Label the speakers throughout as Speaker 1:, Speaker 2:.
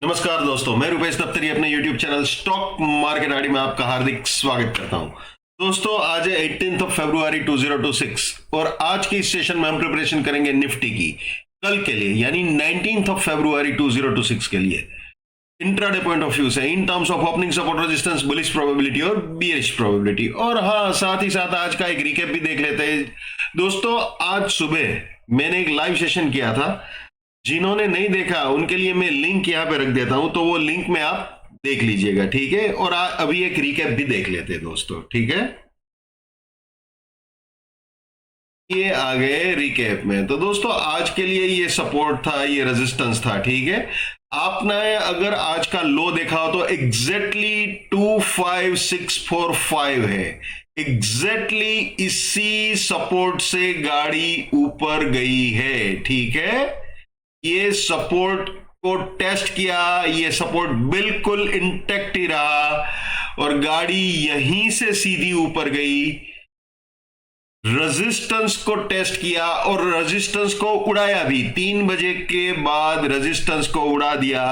Speaker 1: नमस्कार दोस्तों, मैं रुपेश दफ्तरी अपने YouTube channel stock market ID में आपका हार्दिक स्वागत करता हूं। दोस्तों, आज है 18 फरवरी 2026 और आज के इस सेशन में हम प्रिपरेशन करेंगे निफ्टी की कल के लिए यानी 19 फरवरी 2026 के लिए। इंट्राडे पॉइंट ऑफ व्यू से in terms of opening support resistance, bullish probability और बियरिश प्रोबेबिलिटी। और हाँ, साथ ही साथ आज का एक रिकैप भी देख लेते हैं। दोस्तों, आज सुबह मैंने एक लाइव सेशन किया था, जिन्होंने नहीं देखा उनके लिए मैं लिंक यहां पे रख देता हूं, तो वो लिंक में आप देख लीजिएगा, ठीक है। और अभी एक रिकैप भी देख लेते हैं दोस्तों, ठीक है। ये आ गए रिकैप में। तो दोस्तों, आज के लिए ये सपोर्ट था, ये रेजिस्टेंस था, ठीक है। आपने अगर आज का लो देखा हो तो एग्जैक्टली 25645 है। एग्जैक्टली इसी सपोर्ट से गाड़ी ऊपर गई है, ठीक है। ये सपोर्ट को टेस्ट किया, ये सपोर्ट बिल्कुल इंटैक्ट ही रहा और गाड़ी यहीं से सीधी ऊपर गई। रेजिस्टेंस को टेस्ट किया और रेजिस्टेंस को उड़ाया भी। 3 बजे के बाद रेजिस्टेंस को उड़ा दिया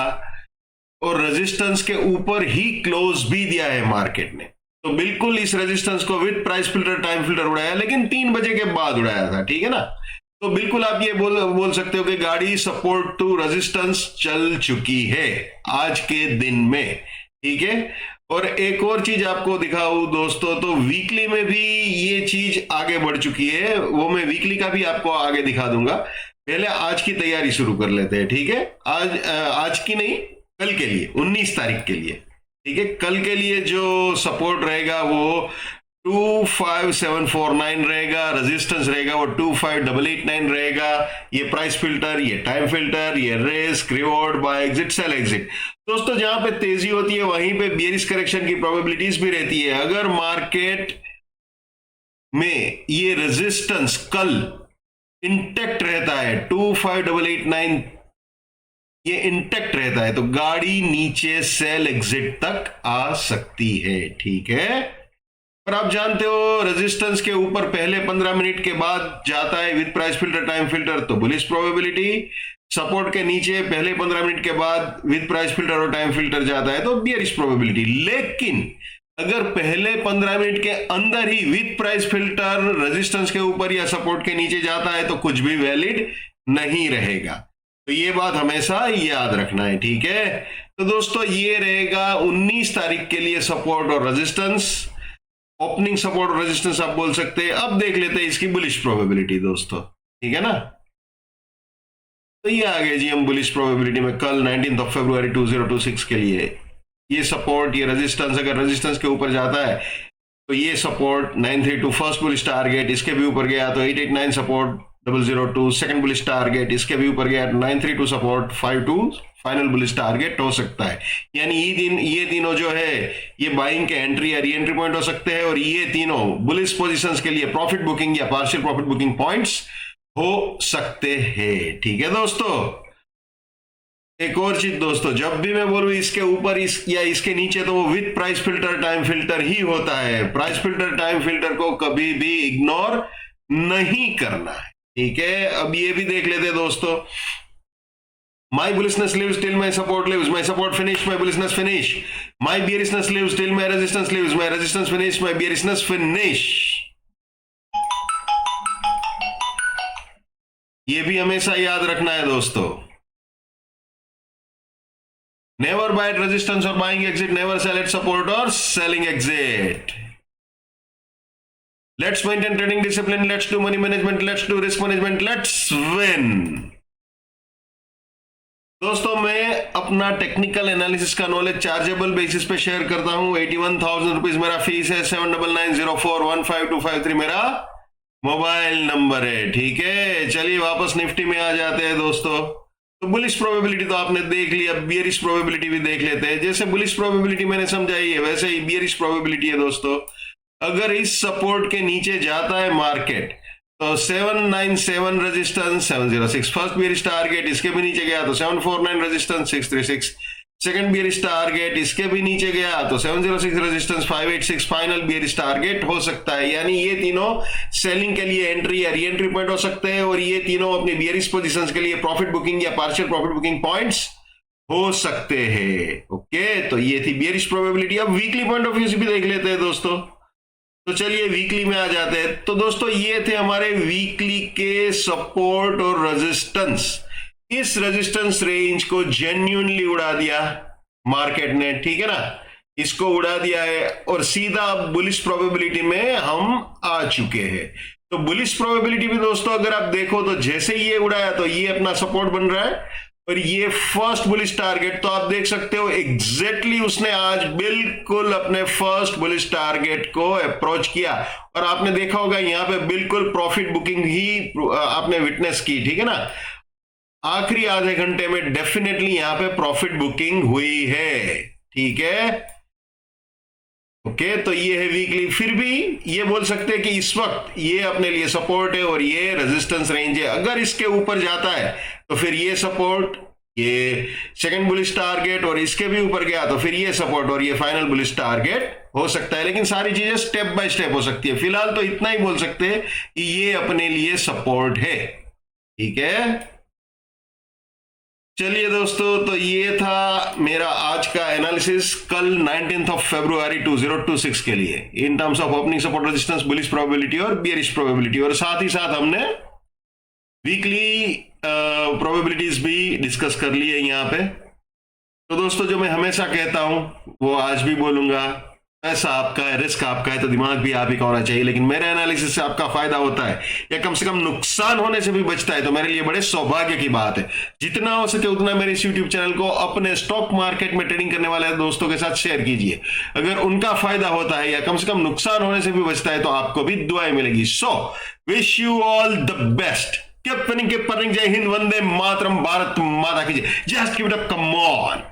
Speaker 1: और रेजिस्टेंस के ऊपर ही क्लोज भी दिया है मार्केट ने। तो बिल्कुल इस रेजिस्टेंस को with price filter, time filter उड़ाया, लेकिन 3 बजे के बाद उड़ाया था, ठीक है ना। तो बिल्कुल आप ये बोल सकते हो कि गाड़ी सपोर्ट टू रेजिस्टेंस चल चुकी है आज के दिन में, ठीक है। और एक और चीज आपको दिखाऊं दोस्तों, तो वीकली में भी ये चीज आगे बढ़ चुकी है, वो मैं वीकली का भी आपको आगे दिखा दूंगा। पहले आज की तैयारी शुरू कर लेते हैं, ठीक है। आज की नहीं, कल के लिए, 19 तारीख के लिए, ठीक है। कल के लिए जो सपोर्ट रहेगा वो 25749 रहेगा, रेजिस्टेंस रहेगा वो 25889 रहेगा। ये प्राइस फिल्टर, ये टाइम फिल्टर, ये risk reward, buy exit, sell exit. दोस्तों, जहां पे तेजी होती है वहीं पे बियरिश करेक्शन की प्रोबेबिलिटीज भी रहती है। अगर मार्केट में ये रेजिस्टेंस कल इंटैक्ट रहता है, 25889 ये इंटैक्ट रहता है, तो गाड़ी नीचे सेल एग्जिट तक आ सकती है, ठीक है। पर आप जानते हो, रेजिस्टेंस के ऊपर पहले 15 मिनट के बाद जाता है with price filter, time filter, तो बुलिश प्रोबेबिलिटी। सपोर्ट के नीचे पहले 15 मिनट के बाद विद प्राइस फिल्टर और टाइम फिल्टर जाता है तो बियरिश प्रोबेबिलिटी। लेकिन अगर पहले 15 मिनट के अंदर ही विद प्राइस फिल्टर रेजिस्टेंस के ऊपर या सपोर्ट के नीचे जाता है तो कुछ भी वैलिड नहीं रहेगा। तो ये बात हमेशा याद रखना है, ठीक है। तो दोस्तों, ये रहेगा 19 तारीख के लिए सपोर्ट और रेजिस्टेंस, ओपनिंग सपोर्ट और रेजिस्टेंस आप बोल सकते हैं। अब देख लेते हैं इसकी बुलिश प्रोबेबिलिटी दोस्तों, ठीक है ना। तो ये आ गए जी हम बुलिश प्रोबेबिलिटी में कल 19 फरवरी 2026 के लिए। ये सपोर्ट, ये रेजिस्टेंस, अगर रेजिस्टेंस के ऊपर जाता है तो ये सपोर्ट 932 फर्स्ट बुलिश टारगेट, इसके भी ऊपर गया तो 889 सपोर्ट, 002 सेकंड बुलिश टारगेट, इसके भी ऊपर गया 932 सपोर्ट, 52 फाइनल बुलिश टारगेट हो सकता है। यानी ये तीनों जो है ये बाइंग के एंट्री या री एंट्री पॉइंट हो सकते हैं और ये तीनों बुलिश पोजीशंस के लिए प्रॉफिट बुकिंग या पार्शियल प्रॉफिट बुकिंग पॉइंट्स हो सकते हैं, ठीक है दोस्तों। एक और चीज दोस्तों, जब भी मैं बोलूं इसके ऊपर या इसके नीचे, तो वो with price filter, time filter ही होता है। प्राइस फिल्टर, टाइम फिल्टर को कभी भी इग्नोर नहीं करना है, ठीक है। अब ये भी देख लेते हैं दोस्तों, my bullishness lives till my support lives, my support finish, my bullishness finish, my bearishness lives till my resistance lives, my resistance finish, my bearishness finish। ये भी हमेशा याद रखना है दोस्तों। नेवर बाय एट रेजिस्टेंस और buying exit, never sell at support और selling exit. Let's maintain trading discipline, let's do money management, let's do risk management, let's win. दोस्तों, मैं अपना टेक्निकल एनालिसिस का नॉलेज चार्जेबल बेसिस पे share करता हूं। 81,000 rupees मेरा फीस है। 7990415253 मेरा मोबाइल नंबर है, ठीक है। चलिए वापस निफ्टी में आ जाते हैं दोस्तों। तो बुलिश प्रोबेबिलिटी तो आपने देख ली, अब बियरिश प्रोबेबिलिटी भी देख लेते हैं। जैसे बुलिश प्रोबेबिलिटी मैंने समझाई है, वैसे ही बियरिश प्रोबेबिलिटी है दोस्तों। अगर इस सपोर्ट के नीचे जाता है मार्केट तो 797 रेजिस्टेंस, 706 फर्स्ट बियरिश टारगेट, इसके भी नीचे गया तो 749 रेजिस्टेंस, 636 सेकंड बियरिश टारगेट, इसके भी नीचे गया तो 706 रेजिस्टेंस, 586 फाइनल बियरिश टारगेट हो सकता है। यानी ये तीनों सेलिंग के लिए एंट्री या री एंट्री पॉइंट हो सकते हैं और ये तीनों अपनी बियरिश पोजीशंस के लिए प्रॉफिट बुकिंग या पार्शियल प्रॉफिट बुकिंग पॉइंट्स हो सकते हैं। ओके, तो ये थी बियरिश प्रोबेबिलिटी। अब वीकली पॉइंट ऑफ व्यू से भी देख लेते हैं दोस्तों। तो चलिए वीकली में आ जाते हैं। तो दोस्तों ये थे हमारे वीकली के सपोर्ट और रेजिस्टेंस। इस रेजिस्टेंस रेंज को जेन्युइनली उड़ा दिया मार्केट ने, ठीक है ना, इसको उड़ा दिया है और सीधा बुलिश प्रोबेबिलिटी में हम आ चुके हैं। तो बुलिश प्रोबेबिलिटी भी दोस्तों अगर आप देखो तो जैसे ये उड़ाया तो ये अपना सपोर्ट बन रहा है और ये फर्स्ट बुलिश टारगेट, तो आप देख सकते हो एग्जैक्टली उसने आज बिल्कुल अपने फर्स्ट बुलिश टारगेट को अप्रोच किया और आपने देखा होगा यहां पे बिल्कुल प्रॉफिट बुकिंग ही आपने विटनेस की, ठीक है ना। आखिरी आधे घंटे में डेफिनेटली यहां पे प्रॉफिट बुकिंग हुई है, ठीक है। ओके, तो ये है वीकली। फिर भी ये बोल सकते हैं कि इस वक्त ये अपने लिए सपोर्ट है और ये रेजिस्टेंस रेंज है। अगर इसके ऊपर जाता है तो फिर ये सपोर्ट, ये सेकंड बुलिश टारगेट और इसके भी ऊपर गया तो फिर ये सपोर्ट और ये फाइनल बुलिश टारगेट हो सकता है। लेकिन सारी चीजें स्टेप बाय स्टेप हो सकती है। फिलहाल तो इतना ही बोल सकते हैं कि ये अपने लिए सपोर्ट है, ठीक है। चलिए दोस्तों, तो ये था मेरा आज का एनालिसिस कल 19 फरवरी 2026 के लिए in terms of opening support resistance, bullish probability और बियरिश प्रोबेबिलिटी, और साथ ही साथ हमने वीकली प्रोबेबिलिटीज भी डिस्कस कर ली है यहाँ पे। तो दोस्तों जो मैं हमेशा कहता हूं वो आज भी बोलूंगा, पैसा आपका है, रिस्क आपका है, तो दिमाग भी आप ही का होना चाहिए। लेकिन मेरे एनालिसिस से आपका फायदा होता है या कम से कम नुकसान होने से भी बचता है तो मेरे लिए बड़े सौभाग्य की बात है। जितना हो सके उतना मेरे इस यूट्यूब चैनल को अपने स्टॉक मार्केट में ट्रेडिंग करने वाले दोस्तों के साथ शेयर कीजिए। अगर उनका फायदा होता है या कम से कम नुकसान होने से भी बचता है तो आपको भी दुआएं मिलेगी। So wish you all the best. Keep winning, keep earning. जय हिंद, वंदे मातरम, भारत माता की जय। Just give it up, come on.